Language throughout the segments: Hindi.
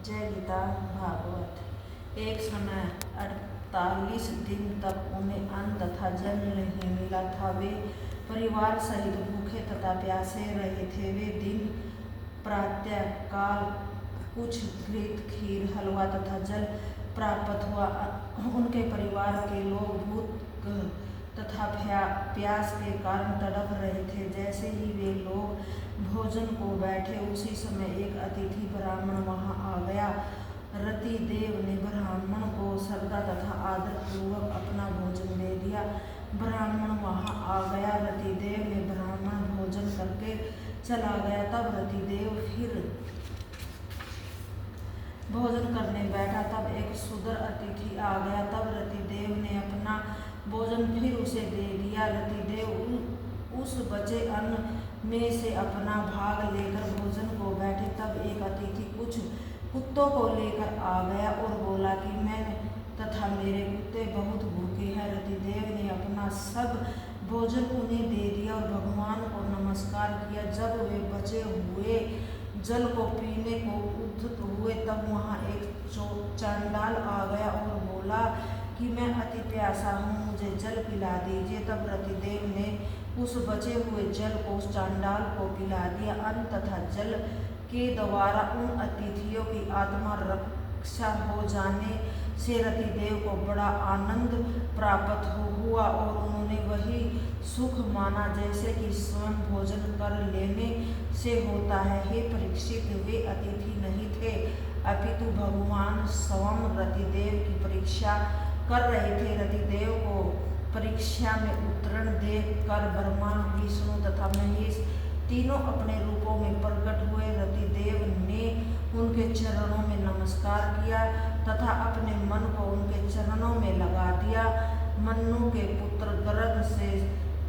जय गीता भागवत। एक समय 48 दिन तक उन्हें अन्न तथा जल नहीं मिला था। वे परिवार सहित भूखे तथा प्यासे रहे थे। वे दिन प्रातः काल कुछ घृत, खीर, हलवा तथा जल प्राप्त हुआ। उनके परिवार के लोग भूख तथा प्यास के कारण तड़प रहे थे। जैसे ही वे लोग भोजन को बैठे, उसी समय एक अतिथि ब्राह्मण वहां आ गया। रति देव ने ब्राह्मण को श्रद्धा तथा आदर पूर्वक अपना भोजन दे दिया। ब्राह्मण वहां आ गया। रति देव ने ब्राह्मण भोजन करके चला गया। तब रति देव फिर भोजन करने बैठा। तब एक सुंदर अतिथि आ गया। तब रति देव ने अपना भोजन फिर उसे दे दिया। रति देव उस बचे अन्न में से अपना भाग लेकर भोजन को बैठे। तब एक अतिथि कुछ कुत्तों को लेकर आ गया और बोला कि मैं तथा मेरे कुत्ते बहुत भूखे हैं। रति देव ने अपना सब भोजन उन्हें दे दिया और भगवान को नमस्कार किया। जब वे बचे हुए जल को पीने को उद्यत हुए, तब वहां एक चांडाल आ गया और बोला कि मैं अति प्यासा हूँ, मुझे जल पिला दीजिए। तब रति देव ने उस बचे हुए जल को उस चांडाल को पिला दिया। अन्न तथा जल के द्वारा उन अतिथियों की आत्मा रक्षा हो जाने से रति देव को बड़ा आनंद प्राप्त हुआ और उन्होंने वही सुख माना जैसे कि स्वयं भोजन कर लेने से होता है। हे परीक्षित, वे अतिथि नहीं थे अपितु भगवान स्वयं रति देव की परीक्षा कर रहे थे। रति देव को परीक्षा में उत्तीर्ण देख कर ब्रह्मा, विष्णु तथा महेश तीनों अपने रूपों में प्रकट हुए। रति देव ने उनके चरणों में नमस्कार किया तथा अपने मन को उनके चरणों में लगा दिया। मन्नु के पुत्र गरद से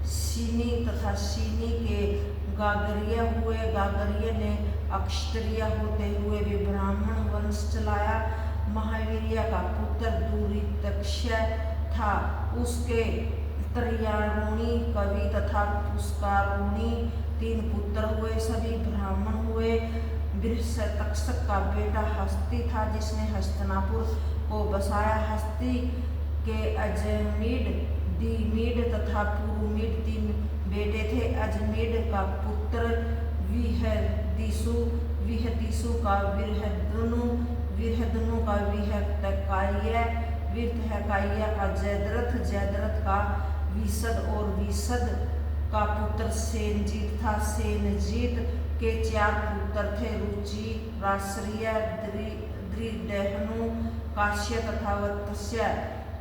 सीनी तथा सीनी के गागरिया हुए। गागरिया ने अक्षत्रिय होते हुए भी ब्राह्मण वंश चलाया। महावीर का पुत्र दुरितक्षय था। उसके त्रयारुणी, कवि तथा पुष्कारुणी 3 पुत्र हुए। सभी ब्राह्मण हुए। बृहस्पति का बेटा हस्ती था, जिसने हस्तिनापुर को बसाया। हस्ती के अजमीड, दिमीड तथा पुरुमीड 3 बेटे थे। अजमीड का पुत्र विहदिसु, विहदिसु का विरहदनु, विरहदनु का विहतकाय, विरहकाय का जयद्रथ, जयद्रथ का विशद और विशद का पुत्र सेनजीत था। सेनजीत के 4 पुत्र थे, रुचि, राश्रिय, द्रिडहनु, काश्य तथा वत्स्य।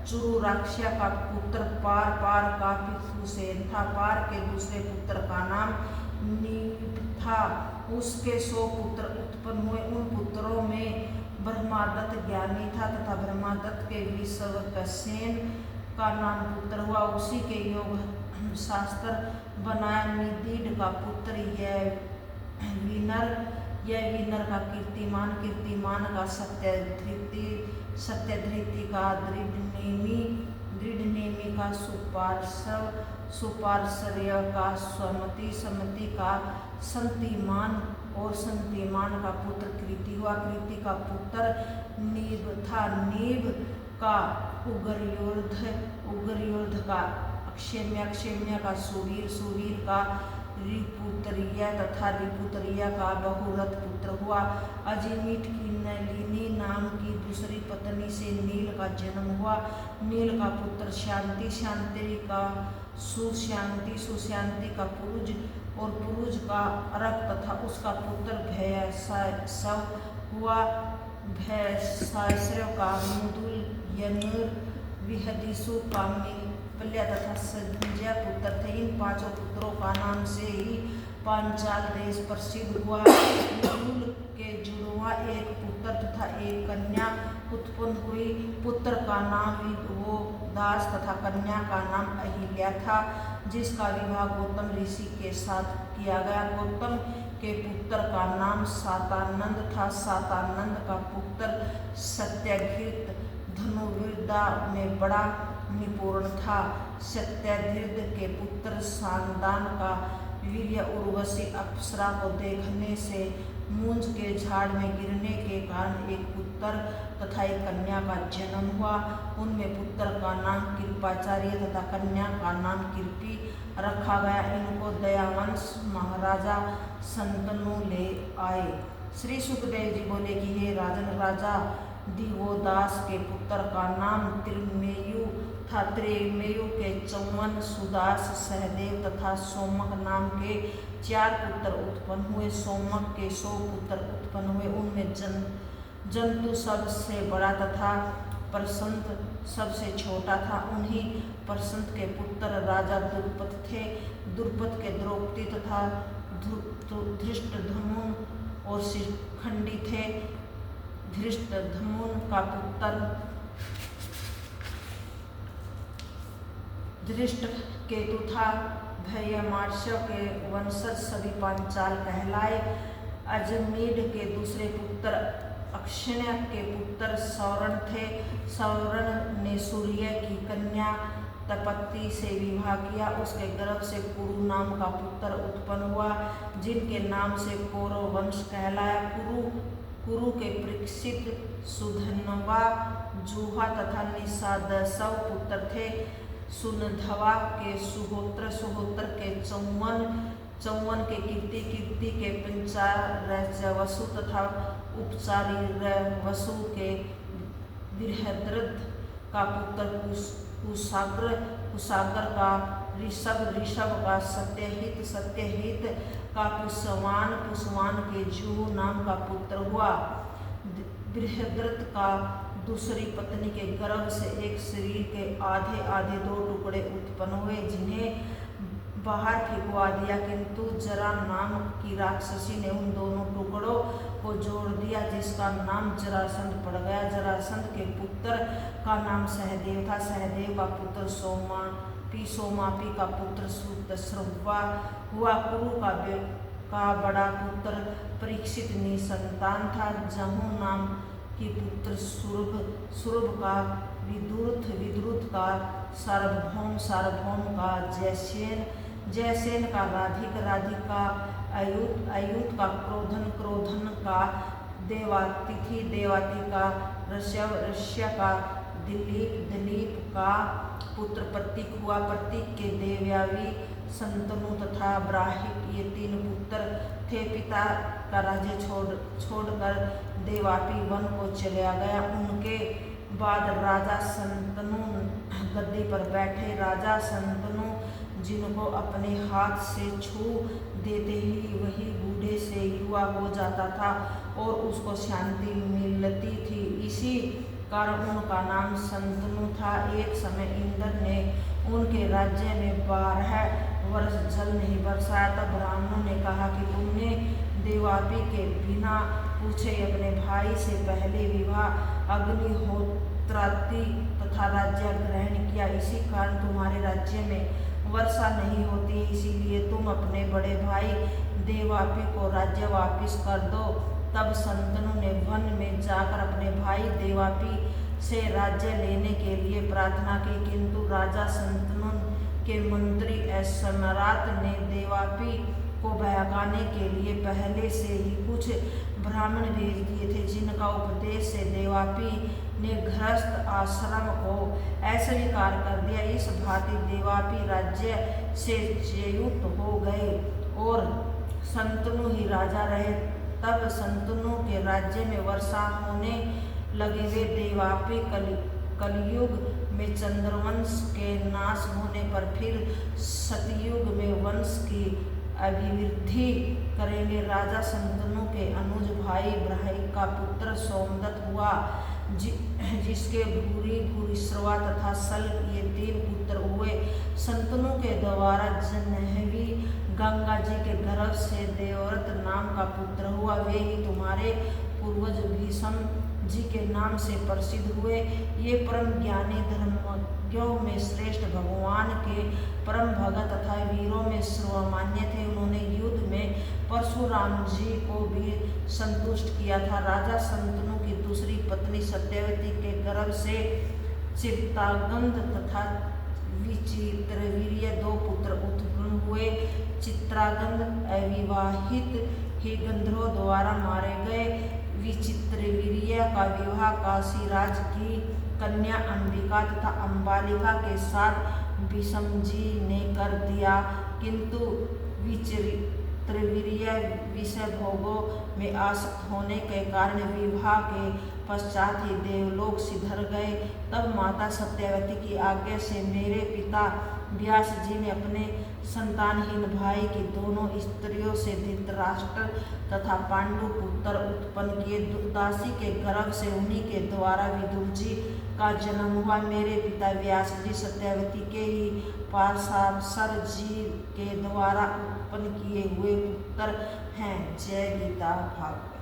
चुरुराक्ष्य का पुत्र पार, पार का पितृसेन था। पार के दूसरे पुत्र का नाम नीप था। उसके 100 पुत्र उत्पन्न हुए। उन पुत्रों में ब्रह्मादत्त ज्ञानी था तथा ब्रह्मादत्त के विश्वक्सेन का नाम पुत्र हुआ। उसी के योग शास्त्र बनाया। निदीड का पुत्र यविनर का कीर्तिमान, कीर्तिमान का सत्यधृति, सत्यधृति का दृढ़नेमी, दृढ़नेमी का सुपार्श्व, सुपार्श्र्य का स्वमति, समति का संतिमान और संतिमान का पुत्र कृति हुआ। कृति का पुत्र नीब था। नीब का उग्रयोध, उग्रयोध का अक्षेम्य, अक्षेम्य का सुवीर, सुवीर का रिपुतरिया तथा रिपुतरिया का बहुरथ पुत्र हुआ। अजिमीठ की नलिनी नाम की दूसरी पत्नी से नील का जन्म हुआ। नील का पुत्र शांति, शांति का सुशांति, सुशांति का पुरुज और पुरुज का अरक तथा उसका पुत्र भयसव हुआ। भयसव का मुदुल, यनुर, विहदिसु का मिल्पल्य तथा संजय पुत्र थे। इन 5 पुत्रों का नाम से ही पांचाल देश प्रसिद्ध हुआ। मुदुल के जुड़वा एक पुत्र तथा एक कन्या उत्पन्न हुई। पुत्र का नाम विदवोदास तथा कन्या का नाम अहिल्या था, जिसका विवाह गौतम ऋषि के साथ किया गया। गौतम के पुत्र का नाम सातानंद था। सातानंद का पुत्र सत्यघृत धनुर्विद्या में बड़ा निपुण था। सत्यधृत के पुत्र सांदान का वीर्य उर्वशी अप्सरा को देखने से मूंज के झाड़ में गिरने के कारण एक पुत्र तथा एक कन्या का जन्म हुआ। उनमें पुत्र का नाम कृपाचार्य तथा कन्या का नाम कृपी रखा गया। इनको दयावंश महाराजा शंतनु ले आए। श्री सुखदेव जी बोले कि हे राजन, राजा दिवोदास के पुत्र का नाम त्रिमेयु था। त्रिमेयु के 54 सुदास, सहदेव तथा सोमक नाम के 4 पुत्र उत्पन्न हुए। सोमक के 100 पुत्र उत्पन्न हुए। उनमें जंतु सबसे बड़ा तथा प्रसंत सबसे छोटा था। उन्हीं प्रसंत के पुत्र राजा द्रुपद थे। द्रुपद के द्रौपदी तथा धृष्टद्युम्न और शिखंडी थे। धृष्टद्युम्न का पुत्र धृष्टकेतु था। भयमार्ष्य के वंशज सभी पांचाल कहलाए। अजमीड के दूसरे पुत्र अक्षण्य के पुत्र सौरण थे। सौरण ने सूर्य की कन्या तपति से विवाह किया। उसके गर्भ से कुरु नाम का पुत्र उत्पन्न हुआ, जिनके नाम से कौरव वंश कहलाया। कुरु के परीक्षित, सुधन्वा, जुहा तथा निषादसव पुत्र थे। सुनधवा के सुहोत्र, सुहोत्र के चौवन के कीर्ति के पंचारवसु तथा उपचारिवसु के बृहद्रथ का पुत्र कुशाग्र का ऋषभ का सत्यहित का पुष्यवान के जुहू नाम का पुत्र हुआ। बृहद्रथ का दूसरी पत्नी के गर्भ से एक शरीर के आधे 2 टुकड़े उत्पन्न हुए, जिन्हें बाहर फेंकवा दिया, किंतु जरा नाम की राक्षसी ने उन दोनों टुकड़ों को जोड़ दिया, जिसका नाम जरासंध पड़ गया। जरासंध के पुत्र का नाम सहदेव था। सहदेव का पुत्र सोमापी का पुत्र श्रुवा हुआ। कुरु का बड़ा पुत्र परीक्षित निसंतान था। जहू नाम की पुत्र सुरभ का विदुरथ का सार्वभौम का जयसेन का राधिक का अयुत का क्रोधन का देवाति का रश्य का दिलीप का पुत्र प्रतीक हुआ। प्रतीक के देवयावी, शंतनु तथा ब्राहिक ये 3 पुत्र थे। पिता का राज्य छोड़कर देवापी वन को चला गया। उनके बाद राजा शंतनु गद्दी पर बैठे। राजा शंतनु जिनको अपने हाथ से छू देते ही वही बूढ़े से युवा हो जाता था और उसको शांति मिलती थी, इसी कारण उनका नाम शंतनु था। एक समय इंद्र ने उनके राज्य में 12 वर्ष जल नहीं बरसाया। तब ब्राह्मणों ने कहा कि तुमने देवापी के बिना पूछे अपने भाई से पहले विवाह, अग्निहोत्रादि तथा राज्य ग्रहण किया। इसी कारण तुम्हारे राज्य में वर्षा नहीं होती। इसीलिए तुम अपने बड़े भाई देवापी को राज्य वापिस कर दो। तब शंतनु ने वन में जाकर अपने भाई देवापी से राज्य लेने के लिए प्रार्थना की, किंतु राजा शंतनु के मंत्री सम्राट ने देवापी को बहकाने के लिए पहले से ही कुछ ब्राह्मण भेज दिए थे, जिनका उपदेश से देवापी ने गृहस्थ आश्रम को अस्वीकार कर दिया। इस भांति देवापी राज्य से च्युत हो गए और शंतनु ही राजा रहे। तब शंतनु के राज्य में वर्षा होने लगे। वे देवापी कलयुग में चंद्रवंश के नाश होने पर फिर सतयुग में वंश की अभिवृद्धि करेंगे। राजा शंतनु के अनुज भाई ब्राहिक का पुत्र सोमदत्त हुआ, जिसके भूरिश्रवा तथा सल ये 3 पुत्र हुए। शंतनु के द्वारा जह्नवी गंगा जी के गर्भ से देवव्रत नाम का पुत्र हुआ। वे ही तुम्हारे पूर्वज भीष्म जी के नाम से प्रसिद्ध हुए। ये परम ज्ञानी, धर्मज्ञों में श्रेष्ठ, भगवान के परम भगत तथा वीरों में सर्वमान्य थे। उन्होंने युद्ध में परशुराम जी को भी संतुष्ट किया था। राजा शंतनु की दूसरी पत्नी सत्यवती के गर्भ से चित्रागंध तथा विचित्रवीर्य 2 पुत्र उत्पन्न हुए। चित्रागंध अविवाहित ही गंधर्वों द्वारा मारे गए। विचित्रवीर्य का विवाह काशीराज की कन्या अंबिका तथा अंबालिका के साथ विषमजी ने कर दिया, किंतु विचित्रवीर्य विषय भोगों में आसक्त होने के कारण विवाह के पश्चात ही देवलोक सिधर गए। तब माता सत्यवती की आज्ञा से मेरे पिता व्यास जी ने अपने संतानहीन भाई की दोनों स्त्रियों से धृतराष्ट्र तथा पांडु पुत्र उत्पन्न किए। दासी के गर्भ से उन्हीं के द्वारा विदुर जी का जन्म हुआ। मेरे पिता व्यास जी सत्यवती के ही पार्श्वर जी के द्वारा उत्पन्न किए हुए पुत्र हैं। जय गीता भागवत।